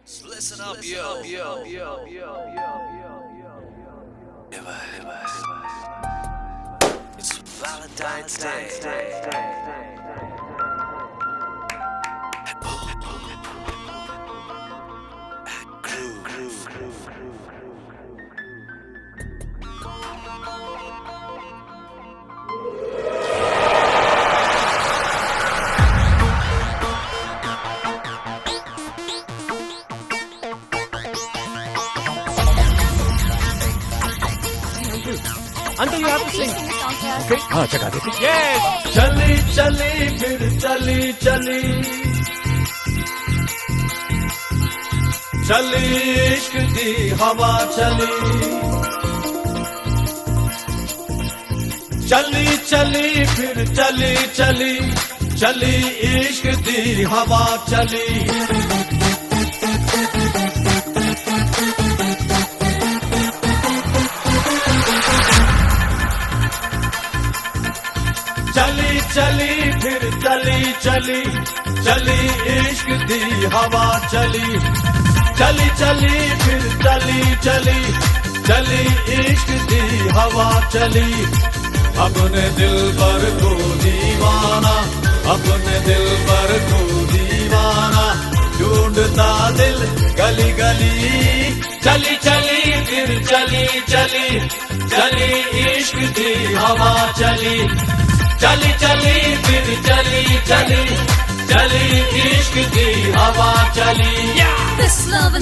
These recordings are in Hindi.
Listen up, It's Valentine's Day. Until you have to sing. Okay. हाँ चका देते. Yes. चली चली फिर चली चली चली इश्क दी हवा चली चली चली फिर चली चली चली इश्क दी हवा चली चली चली फिर चली चली चली इश्क दी हवा चली चली चली फिर चली चली चली इश्क दी हवा चली अपने दिल पर को दीवाना अपने दिल पर को दीवाना ढूंढता दिल गली गली चली चली फिर चली चली चली इश्क दी हवा चली चली चली फिर चली चली चली इश्क की हवा चली. This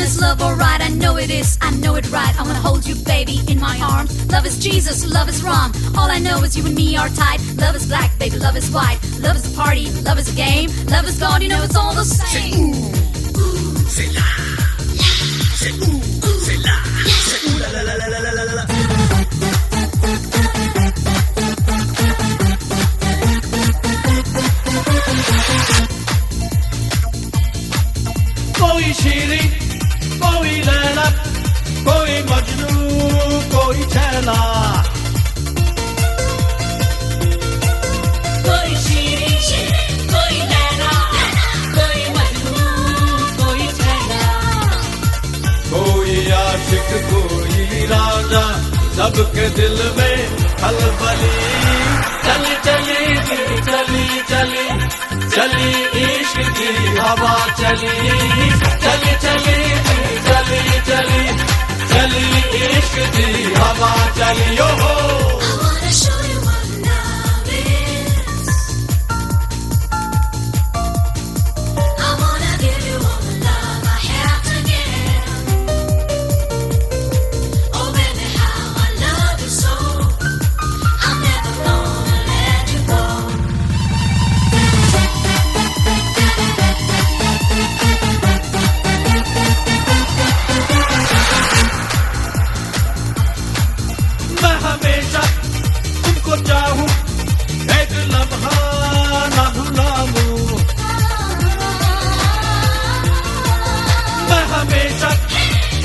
is love, alright. I know it is, I know it right. I wanna hold you, baby, in my arms. Love is Jesus, love is wrong. All I know is you and me are tight. Love is black, baby, love is white. Love is a party, love is a game. Love is God, you know it's all the same. Say ooh, ooh, say la, say ooh, ooh, say la, say ooh la la la la la la. कोई शीरी कोई लैला कोई मजनू कोई छैला कोई शीरी कोई लैला कोई मजनू कोई छैला कोई आशिक कोई राजा सबके दिल में खलबली चली चली फिर चली चली चली इश्क की हवा चली चली चली फिर चली चली चली इश्क की हवा चली ओ हो. I wanna show you what love is. I wanna give you all the love I have to give. Oh baby, how I love you so. I'm never gonna let you go. मैं हमेशा तुमको चाहूं एक लम्हा ना भुलाऊं मैं हमेशा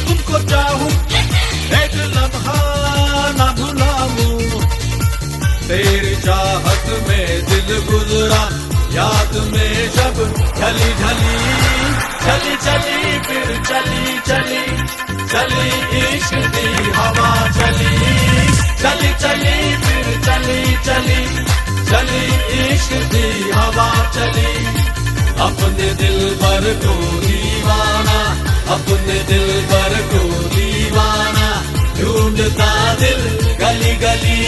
तुमको चाहूं एक लम्हा ना भुलाऊं तेरी चाहत में दिल गुजरा याद में जब ढली ढली चली चली फिर चली चली चली इश्क दी हवा चली चली चली फिर चली चली चली इश्क दी हवा चली अपने दिल पर को दीवाना अपने दिल पर को दीवाना ढूंढता दिल गली गली